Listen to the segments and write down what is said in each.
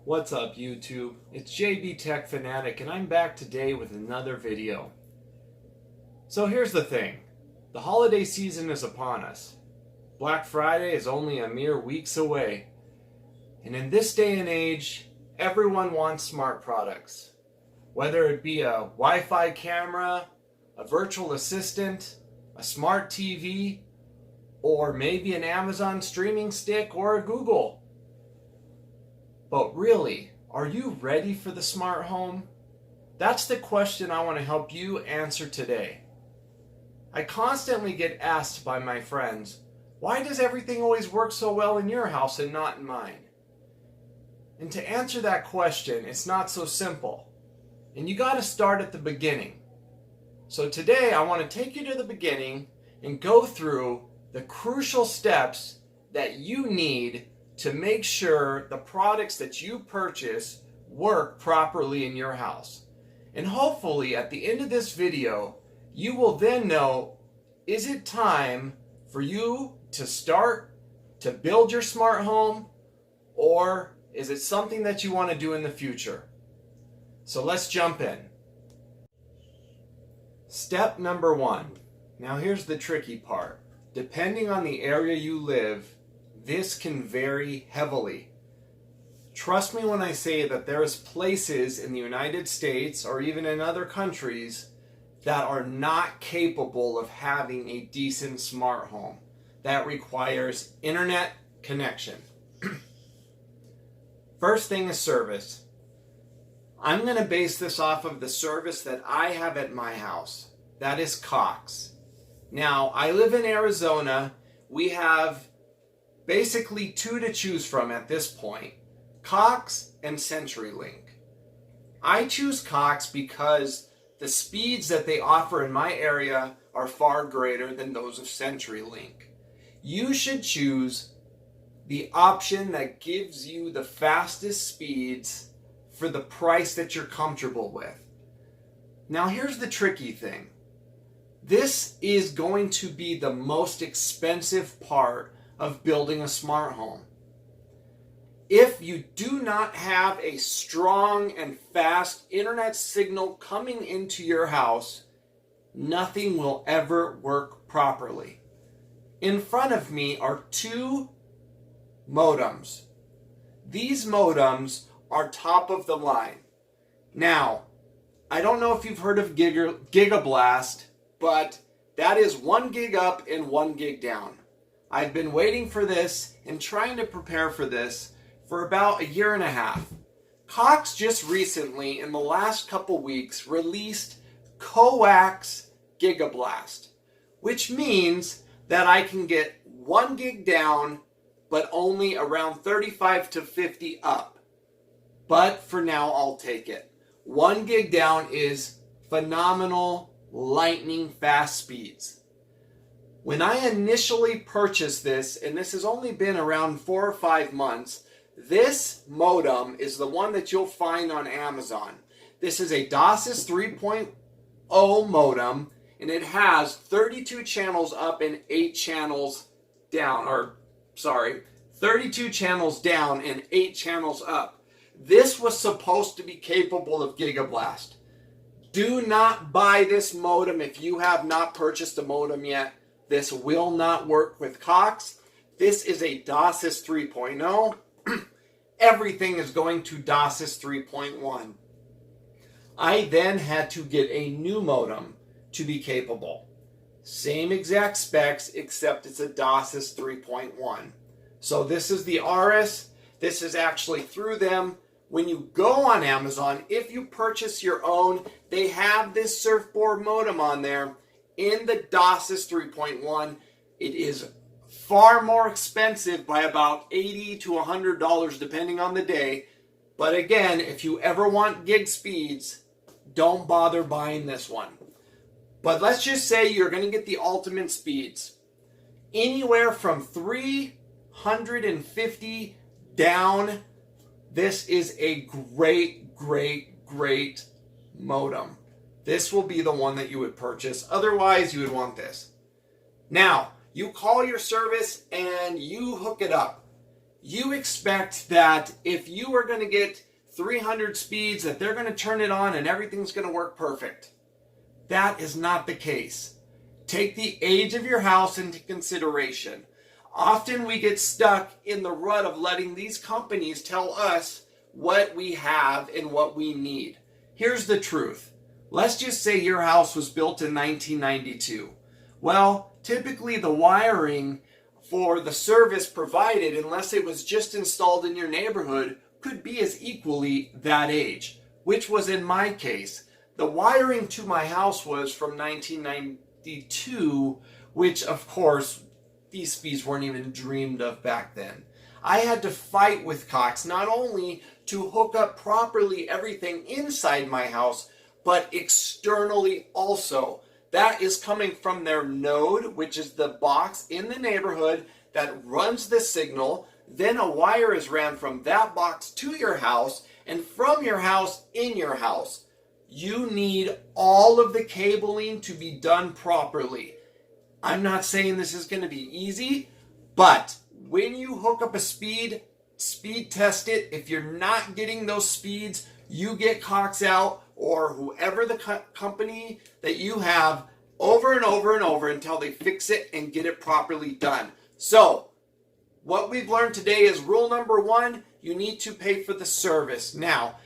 What's up YouTube? It's JB Tech Fanatic and I'm back today with another video. So here's the thing. The holiday season is upon us. Black Friday is only a mere weeks away. And in this day and age, everyone wants smart products. Whether it be a Wi-Fi camera, a virtual assistant, a smart TV, or maybe an Amazon streaming stick or a Google. But really, are you ready for the smart home? That's the question I want to help you answer today. I constantly get asked by my friends, why does everything always work so well in your house and not in mine? And to answer that question, it's not so simple. And you got to start at the beginning. So today I want to take you to the beginning and go through the crucial steps that you need to make sure the products that you purchase work properly in your house. And hopefully at the end of this video, you will then know, is it time for you to start to build your smart home, or is it something that you want to do in the future? So let's jump in. Step number 1. Now here's the tricky part. Depending on the area you live, this can vary heavily. Trust me when I say that there's places in the United States or even in other countries that are not capable of having a decent smart home that requires internet connection. First thing is service. I'm going to base this off of the service that I have at my house. That is Cox. Now, I live in Arizona. We have basically two to choose from at this point, Cox and CenturyLink. I choose Cox because the speeds that they offer in my area are far greater than those of CenturyLink. You should choose the option that gives you the fastest speeds for the price that you're comfortable with. Now here's the tricky thing. This is going to be the most expensive part of building a smart home. If you do not have a strong and fast internet signal coming into your house, nothing will ever work properly. In front of me are two modems. These modems are top of the line. Now, I don't know if you've heard of Gigablast, but that is 1 gig up and 1 gig down. I've been waiting for this and trying to prepare for this for about a year and a half. Cox just recently, in the last couple weeks, released Coax Gigablast, which means that I can get 1 gig down, but only around 35 to 50 up. But for now, I'll take it. 1 gig down is phenomenal, lightning fast speeds. When I initially purchased this, and this has only been around 4 or 5 months, this modem is the one that you'll find on Amazon. This is a DOCSIS 3.0 modem, and it has 32 channels up and 8 channels down, 32 channels down and 8 channels up. This was supposed to be capable of Gigablast. Do not buy this modem if you have not purchased a modem yet. This will not work with Cox. This is a DOCSIS 3.0. Everything is going to DOCSIS 3.1. I then had to get a new modem to be capable. Same exact specs, except it's a DOCSIS 3.1. So this is the Arris. This is actually through them. When you go on Amazon, if you purchase your own, they have this surfboard modem on there in the DOCSIS 3.1. It is far more expensive by about $80 to $100 depending on the day. But again, if you ever want gig speeds, don't bother buying this one. But let's just say you're going to get the ultimate speeds. Anywhere from 350 down. This is a great modem. This will be the one that you would purchase. Otherwise, you would want this. Now, you call your service and you hook it up. You expect that if you are going to get 300 speeds, that they're going to turn it on and everything's going to work perfect. That is not the case. Take the age of your house into consideration. Often we get stuck in the rut of letting these companies tell us what we have and what we need. Here's the truth. Let's just say your house was built in 1992. Well, typically the wiring for the service provided, unless it was just installed in your neighborhood, could be as equally that age, which was in my case. The wiring to my house was from 1992, which of course, these speeds weren't even dreamed of back then. I had to fight with Cox not only to hook up properly everything inside my house, but externally also. That is coming from their node, which is the box in the neighborhood that runs the signal. Then a wire is ran from that box to your house, and from your house in your house. You need all of the cabling to be done properly. I'm not saying this is going to be easy, but when you hook up a speed test it. If you're not getting those speeds, you get Cox out, or whoever the company that you have, over and over and over until they fix it and get it properly done. So, what we've learned today is rule number 1, you need to pay for the service. Now,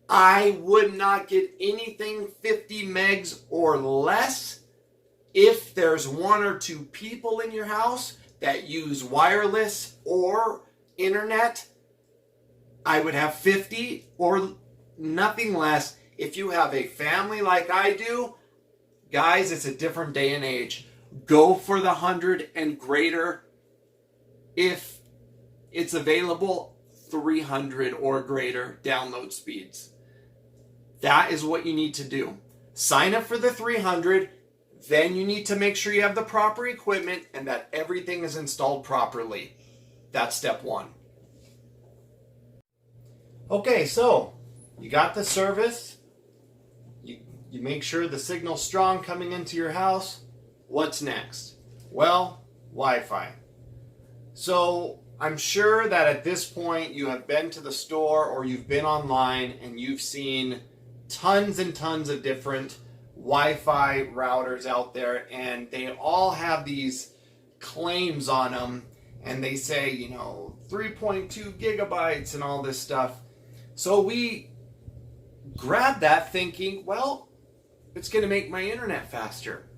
I would not get anything 50 megs or less if there's 1 or 2 people in your house that use wireless or internet. I would have 50 or nothing less. If you have a family like I do, guys, it's a different day and age. Go for the 100 and greater. If it's available, 300 or greater download speeds. That is what you need to do. Sign up for the 300. Then you need to make sure you have the proper equipment and that everything is installed properly. That's step 1. Okay, so you got the service. You make sure the signal's strong coming into your house. What's next? Well, Wi-Fi. So I'm sure that at this point you have been to the store or you've been online and you've seen tons and tons of different Wi-Fi routers out there, and they all have these claims on them, and they say, 3.2 gigabytes and all this stuff. So we grabbed that thinking, well, it's going to make my internet faster.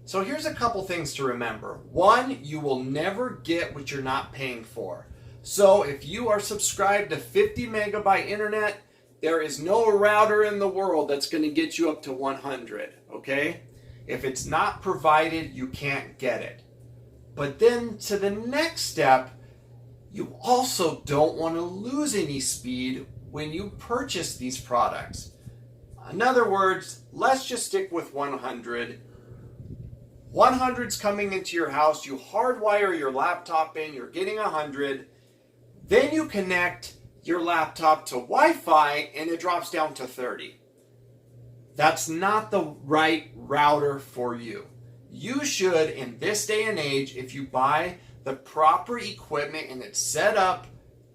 So here's a couple things to remember. 1, you will never get what you're not paying for. So if you are subscribed to 50 megabyte internet, there is no router in the world that's going to get you up to 100, okay? If it's not provided, you can't get it. But then to the next step, you also don't want to lose any speed when you purchase these products. In other words, let's just stick with 100. 100's coming into your house, you hardwire your laptop in, you're getting 100. Then you connect your laptop to Wi-Fi and it drops down to 30. That's not the right router for you. You should, in this day and age, if you buy the proper equipment and it's set up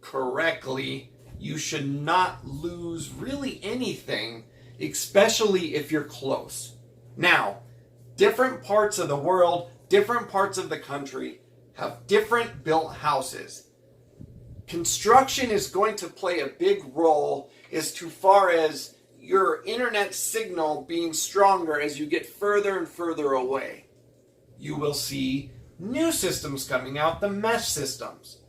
correctly, you should not lose really anything, especially if you're close. Now, different parts of the world, different parts of the country have different built houses. Construction is going to play a big role as far as your internet signal being stronger as you get further and further away. You will see new systems coming out, the mesh systems.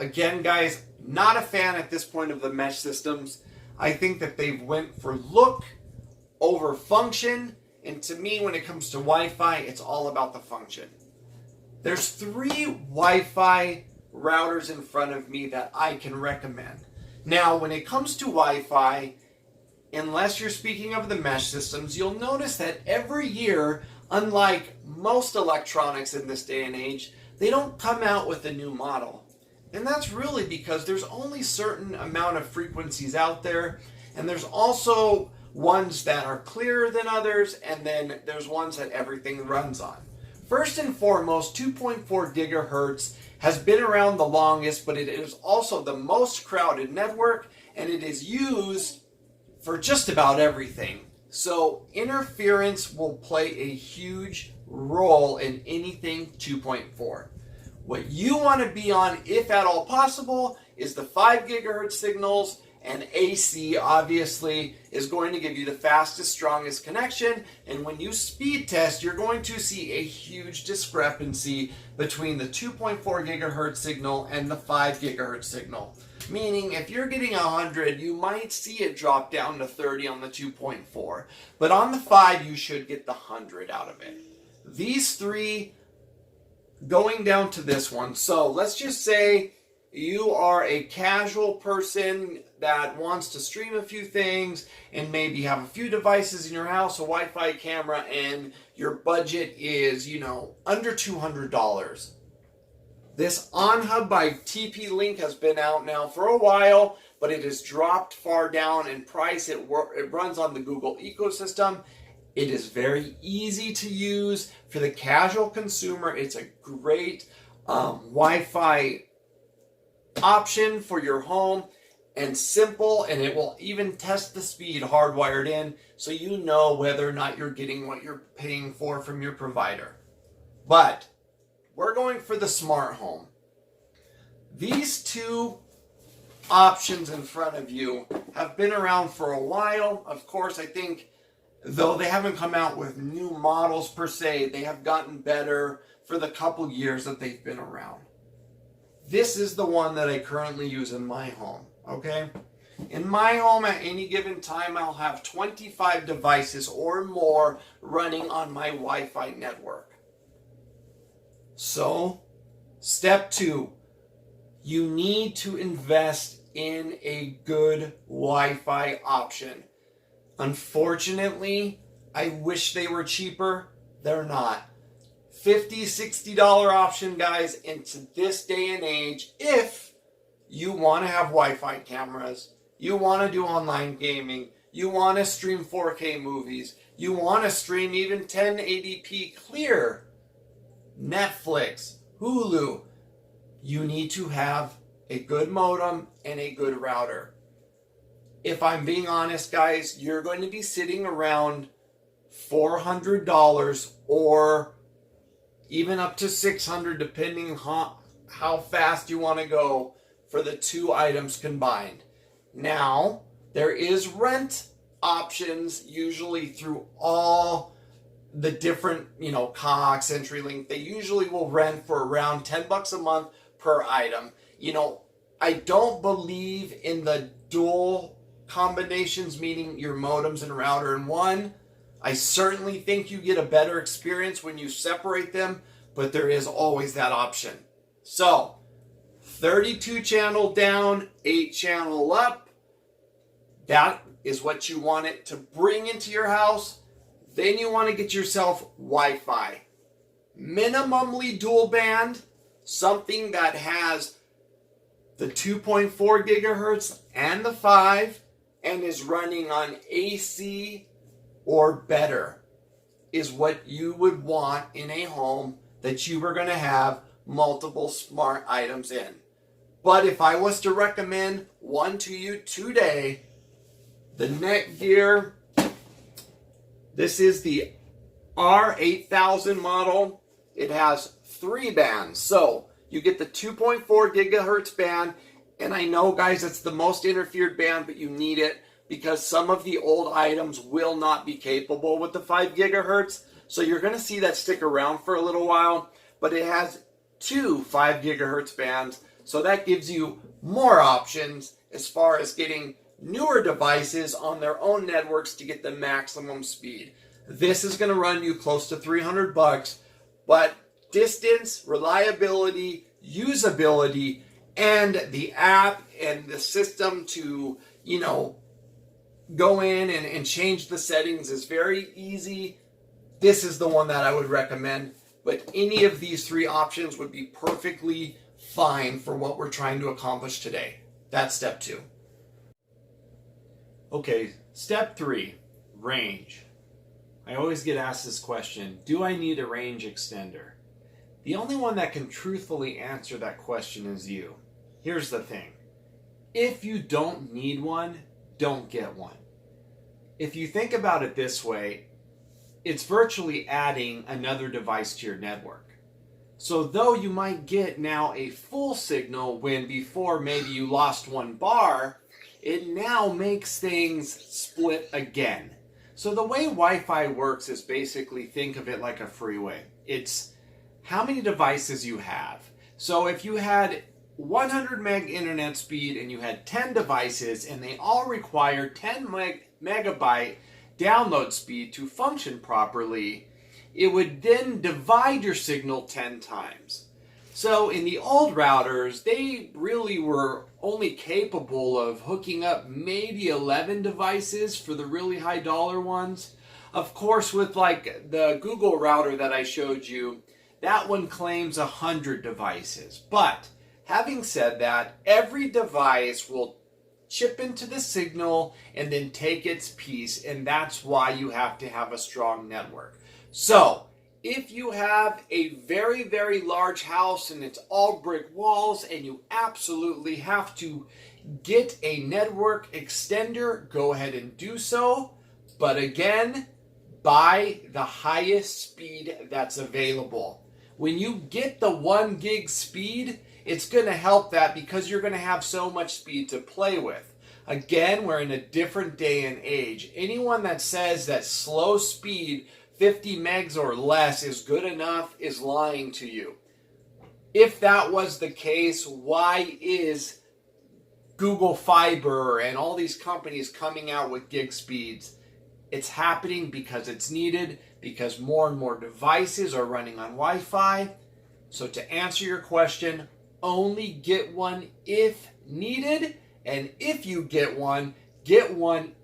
Again, guys, not a fan at this point of the mesh systems. I think that they've went for look over function, and to me, when it comes to Wi-Fi, it's all about the function. There's 3 Wi-Fi routers in front of me that I can recommend. Now, when it comes to Wi-Fi, unless you're speaking of the mesh systems, you'll notice that every year, unlike most electronics in this day and age, they don't come out with a new model. And that's really because there's only a certain amount of frequencies out there, and there's also ones that are clearer than others, and then there's ones that everything runs on. First and foremost, 2.4 gigahertz has been around the longest, but it is also the most crowded network, and it is used for just about everything. So interference will play a huge role in anything 2.4. What you want to be on, if at all possible, is the 5 gigahertz signals, and AC obviously is going to give you the fastest, strongest connection. And when you speed test, you're going to see a huge discrepancy between the 2.4 gigahertz signal and the 5 gigahertz signal. Meaning if you're getting 100, you might see it drop down to 30 on the 2.4. But on the 5, you should get the 100 out of it. These three going down to this one. So let's just say you are a casual person that wants to stream a few things and maybe have a few devices in your house, a Wi-Fi camera, and your budget is, under $200. This OnHub by TP-Link has been out now for a while, but it has dropped far down in price. It runs on the Google ecosystem. It is very easy to use for the casual consumer. It's a great Wi-Fi option for your home, and simple, and it will even test the speed hardwired in, so you know whether or not you're getting what you're paying for from your provider. But we're going for the smart home. These two options in front of you have been around for a while. Of course, I think, though they haven't come out with new models per se, they have gotten better for the couple years that they've been around. This is the one that I currently use in my home, okay? In my home, at any given time, I'll have 25 devices or more running on my Wi-Fi network. So, step 2, you need to invest in a good Wi-Fi option. Unfortunately, I wish they were cheaper. They're not. $50, $60 option, guys, into this day and age, if you want to have Wi-Fi cameras, you want to do online gaming, you want to stream 4K movies, you want to stream even 1080p clear, Netflix, Hulu, you need to have a good modem and a good router. If I'm being honest, guys, you're going to be sitting around $400 or even up to $600, depending how fast you want to go for the two items combined. Now, there is rent options usually through all the different, Cox, CenturyLink. They usually will rent for around $10 a month per item. I don't believe in the dual combinations, meaning your modems and router in one. I certainly think you get a better experience when you separate them, but there is always that option. So, 32 channel down, 8 channel up. That is what you want it to bring into your house. Then you want to get yourself Wi-Fi. Minimally dual band, something that has the 2.4 gigahertz and the 5 and is running on AC or better is what you would want in a home that you were going to have multiple smart items in. But if I was to recommend one to you today, the Netgear, this is the R8000 model. It has 3 bands. So you get the 2.4 gigahertz band, and I know, guys, it's the most interfered band, but you need it because some of the old items will not be capable with the 5 gigahertz. So you're going to see that stick around for a little while, but it has 2 5 gigahertz bands. So that gives you more options as far as getting newer devices on their own networks to get the maximum speed. This is going to run you close to $300, but distance, reliability, usability, and the app and the system to, go in and change the settings is very easy. This is the one that I would recommend, but any of these 3 options would be perfectly fine for what we're trying to accomplish today. That's step 2. Okay, step 3, range. I always get asked this question, do I need a range extender? The only one that can truthfully answer that question is you. Here's the thing. If you don't need one, don't get one. If you think about it this way, it's virtually adding another device to your network. So though you might get now a full signal when before maybe you lost one bar, it now makes things split again. So the way Wi-Fi works is basically think of it like a freeway. It's how many devices you have. So if you had 100 meg internet speed and you had 10 devices and they all require 10 megabyte download speed to function properly, it would then divide your signal 10 times. So in the old routers, they really were only capable of hooking up maybe 11 devices for the really high dollar ones. Of course, with like the Google router that I showed you, that one claims 100 devices. But having said that, every device will chip into the signal and then take its piece, and that's why you have to have a strong network. So, if you have a very, very large house and it's all brick walls and you absolutely have to get a network extender, go ahead and do so. But again, buy the highest speed that's available. When you get the 1 gig speed, it's going to help that because you're going to have so much speed to play with. Again, we're in a different day and age. Anyone that says that slow speed 50 megs or less is good enough is lying to you. If that was the case, why is Google Fiber and all these companies coming out with gig speeds? It's happening because it's needed, because more and more devices are running on Wi-Fi. So to answer your question, only get one if needed, and if you get one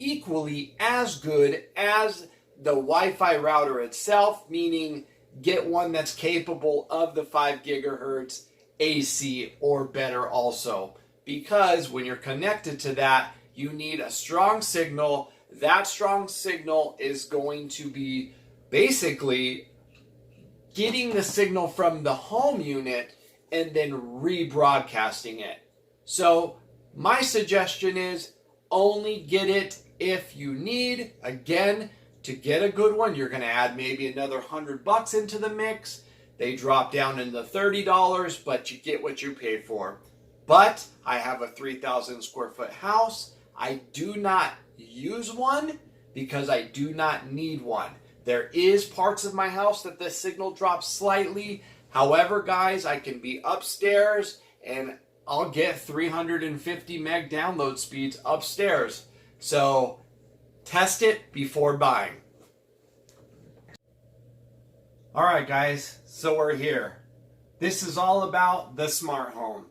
equally as good as the Wi-Fi router itself, meaning get one that's capable of the 5 gigahertz AC or better also. Because when you're connected to that, you need a strong signal. That strong signal is going to be basically getting the signal from the home unit and then rebroadcasting it. So my suggestion is only get it if you need. Again, to get a good one, you're going to add maybe another $100 into the mix. They drop down into $30, but you get what you pay for. But I have a 3,000 square foot house. I do not use one because I do not need one. There is parts of my house that the signal drops slightly. However, guys, I can be upstairs and I'll get 350 meg download speeds upstairs. So test it before buying. All right, guys, so we're here. This is all about the smart home.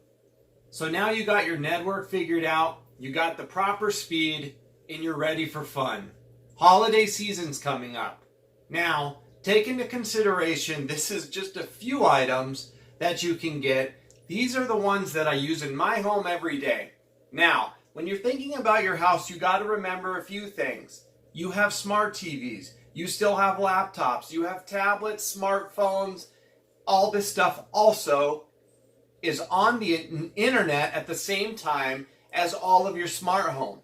So now you got your network figured out, you got the proper speed, and you're ready for fun. Holiday season's coming up. Now, take into consideration, this is just a few items that you can get. These are the ones that I use in my home every day. Now, when you're thinking about your house, you got to remember a few things. You have smart TVs. You still have laptops. You have tablets, smartphones. All this stuff also is on the internet at the same time as all of your smart home.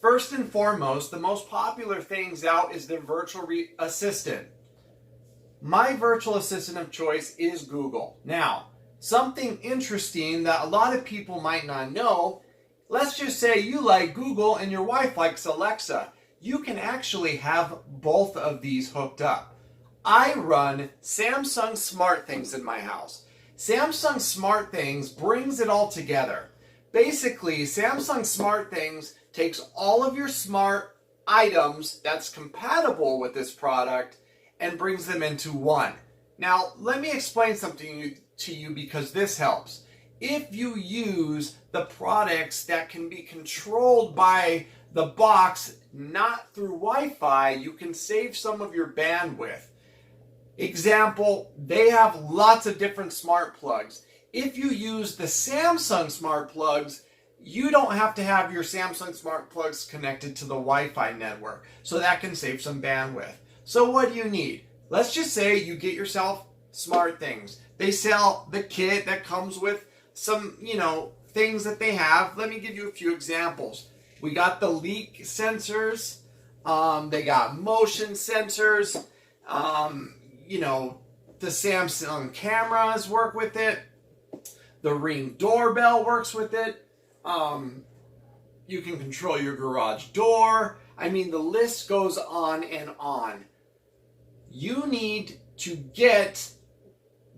First and foremost, the most popular things out is the virtual assistant. My virtual assistant of choice is Google. Now, something interesting that a lot of people might not know, let's just say you like Google and your wife likes Alexa. You can actually have both of these hooked up. I run Samsung SmartThings in my house. Samsung SmartThings brings it all together. Basically, Samsung SmartThings takes all of your smart items that's compatible with this product and brings them into one. Now, let me explain something to you because this helps. If you use the products that can be controlled by the box, not through Wi-Fi, you can save some of your bandwidth. Example, they have lots of different smart plugs. If you use the Samsung smart plugs, you don't have to have your Samsung smart plugs connected to the Wi-Fi network. So that can save some bandwidth. So what do you need? Let's just say you get yourself Smart Things. They sell the kit that comes with some, things that they have. Let me give you a few examples. We got the leak sensors. They got motion sensors. The Samsung cameras work with it. The Ring doorbell works with it. You can control your garage door. I mean, the list goes on and on. You need to get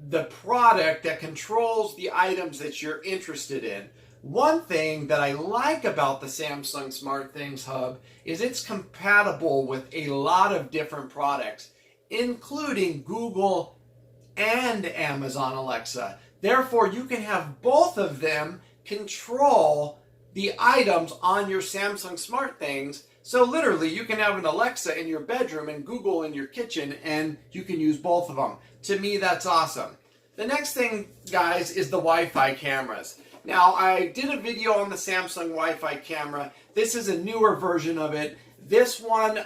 the product that controls the items that you're interested in. One thing that I like about the Samsung SmartThings Hub is it's compatible with a lot of different products, including Google and Amazon Alexa. Therefore, you can have both of them control the items on your Samsung SmartThings. So literally, you can have an Alexa in your bedroom and Google in your kitchen, and you can use both of them. To me, that's awesome. The next thing, guys, is the Wi-Fi cameras. Now, I did a video on the Samsung Wi-Fi camera. This is a newer version of it. This one,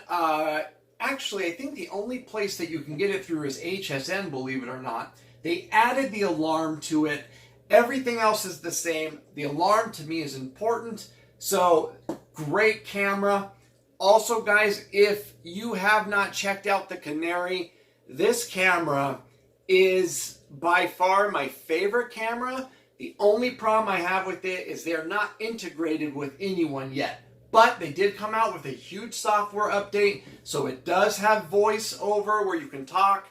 actually, I think the only place that you can get it through is HSN, believe it or not. They added the alarm to it. Everything else is the same. The alarm, to me, is important. So, great camera. Also, guys, if you have not checked out the Canary, this camera is by far my favorite camera. The only problem I have with it is they're not integrated with anyone yet. But they did come out with a huge software update, so it does have voice over where you can talk.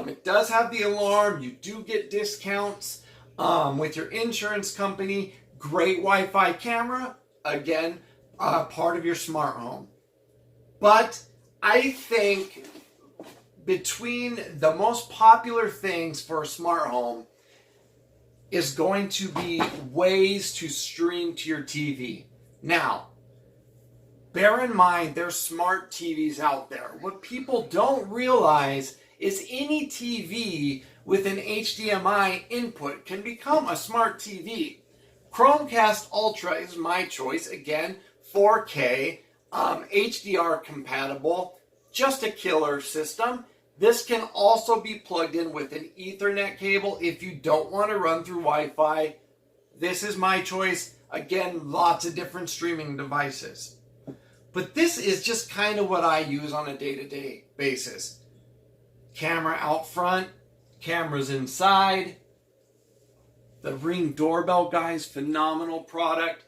It does have the alarm. You do get discounts with your insurance company. Great Wi-Fi camera. Again, part of your smart home. But I think between the most popular things for a smart home is going to be ways to stream to your TV. Now, bear in mind there's smart TVs out there. What people don't realize is any TV with an HDMI input can become a smart TV. Chromecast Ultra is my choice. Again, 4K, HDR compatible, just a killer system. This can also be plugged in with an Ethernet cable if you don't want to run through Wi-Fi. This is my choice. Again, lots of different streaming devices. But this is just kind of what I use on a day-to-day basis. Camera out front, cameras inside. The Ring doorbell, guys, phenomenal product.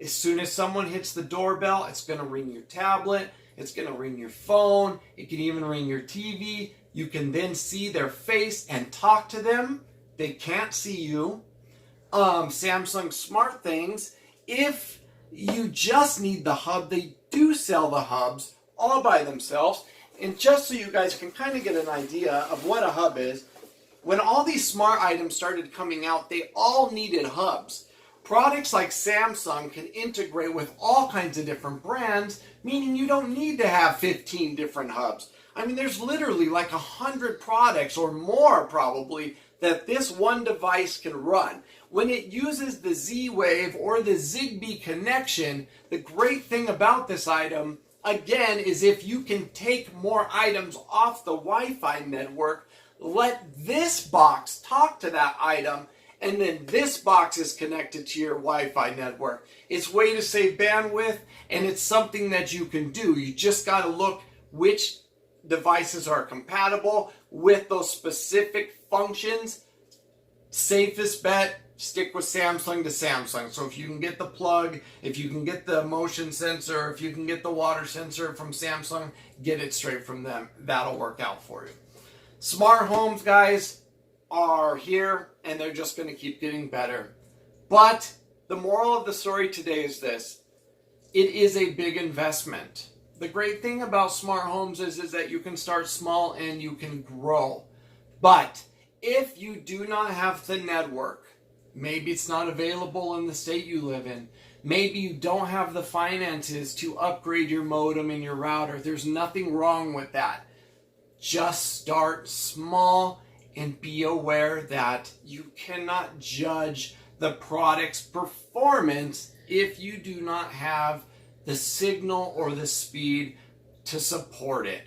As soon as someone hits the doorbell, it's going to ring your tablet. It's going to ring your phone. It can even ring your TV. You can then see their face and talk to them. They can't see you. Samsung SmartThings, if you just need the hub, they do sell the hubs all by themselves. And just so you guys can kind of get an idea of what a hub is, when all these smart items started coming out, they all needed hubs. Products like Samsung can integrate with all kinds of different brands, meaning you don't need to have 15 different hubs. I mean, there's literally like 100 products or more probably that this one device can run. When it uses the Z-Wave or the Zigbee connection, the great thing about this item, again, is if you can take more items off the Wi-Fi network, let this box talk to that item, and then this box is connected to your Wi-Fi network. It's a way to save bandwidth, and it's something that you can do. You just got to look which devices are compatible with those specific functions. Safest bet, stick with Samsung to Samsung. So if you can get the plug, if you can get the motion sensor, if you can get the water sensor from Samsung, get it straight from them. That'll work out for you. Smart homes, guys, are here, and they're just going to keep getting better. But the moral of the story today is this. It is a big investment. The great thing about smart homes is that you can start small and you can grow. But if you do not have the network, maybe it's not available in the state you live in, maybe you don't have the finances to upgrade your modem and your router, there's nothing wrong with that. Just start small and be aware that you cannot judge the product's performance if you do not have the signal or the speed to support it.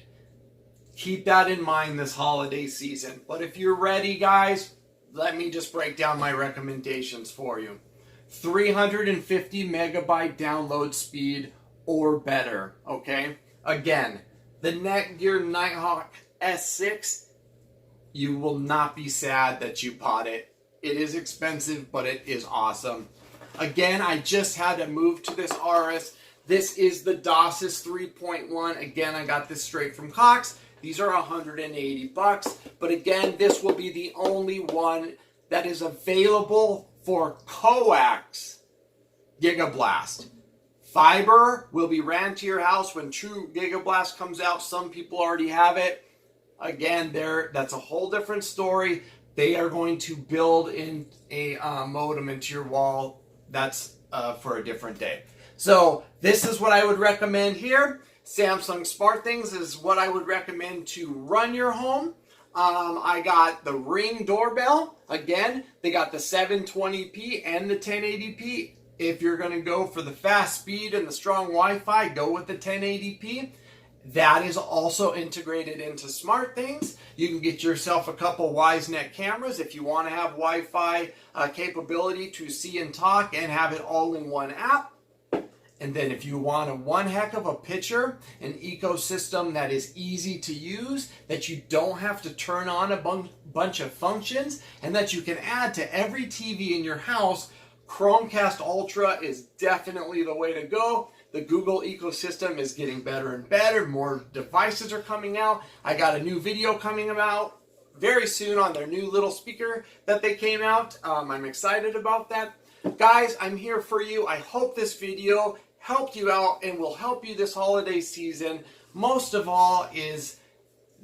Keep that in mind this holiday season. But if you're ready, guys, let me just break down my recommendations for you. 350 megabyte download speed or better, okay? Again, the Netgear Nighthawk S6, you will not be sad that you bought it. It is expensive, but it is awesome. Again, I just had to move to this Arris. This is the DOSIS 3.1. Again, I got this straight from Cox. These are $180. But again, this will be the only one that is available for coax Gigablast. Fiber will be ran to your house when True Gigablast comes out. Some people already have it. Again, that's a whole different story. They are going to build in a modem into your wall. That's for a different day. So this is what I would recommend here. Samsung SmartThings is what I would recommend to run your home. I got the Ring doorbell. Again, they got the 720p and the 1080p. If you're going to go for the fast speed and the strong Wi-Fi, go with the 1080p. That is also integrated into SmartThings. You can get yourself a couple WiseNet cameras if you want to have Wi-Fi capability to see and talk and have it all in one app. And then if you want one heck of a picture, an ecosystem that is easy to use, that you don't have to turn on a bunch of functions, and that you can add to every TV in your house, Chromecast Ultra is definitely the way to go. The Google ecosystem is getting better and better. More devices are coming out. I got a new video coming out very soon on their new little speaker that they came out. I'm excited about that. Guys, I'm here for you. I hope this video helped you out and will help you this holiday season. Most of all is,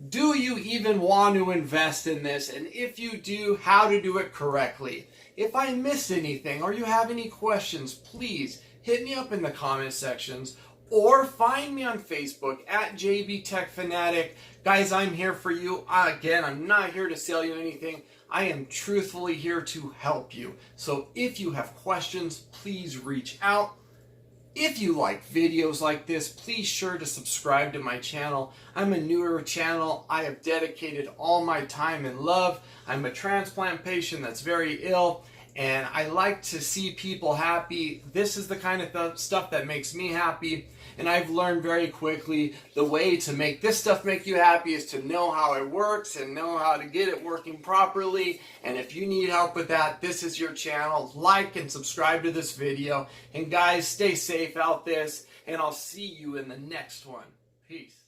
do you even want to invest in this? And if you do, how to do it correctly. If I missed anything or you have any questions, please hit me up in the comment sections or find me on Facebook at JB Tech Fanatic. Guys, I'm here for you. Again, I'm not here to sell you anything. I am truthfully here to help you. So if you have questions, please reach out. If you like videos like this, please sure to subscribe to my channel. I'm a newer channel. I have dedicated all my time and love. I'm a transplant patient that's very ill, and I like to see people happy. This is the kind of stuff that makes me happy, and I've learned very quickly the way to make this stuff make you happy is to know how it works and know how to get it working properly. And if you need help with that, this is your channel. Like and subscribe to this video. And guys, stay safe out there, and I'll see you in the next one. Peace.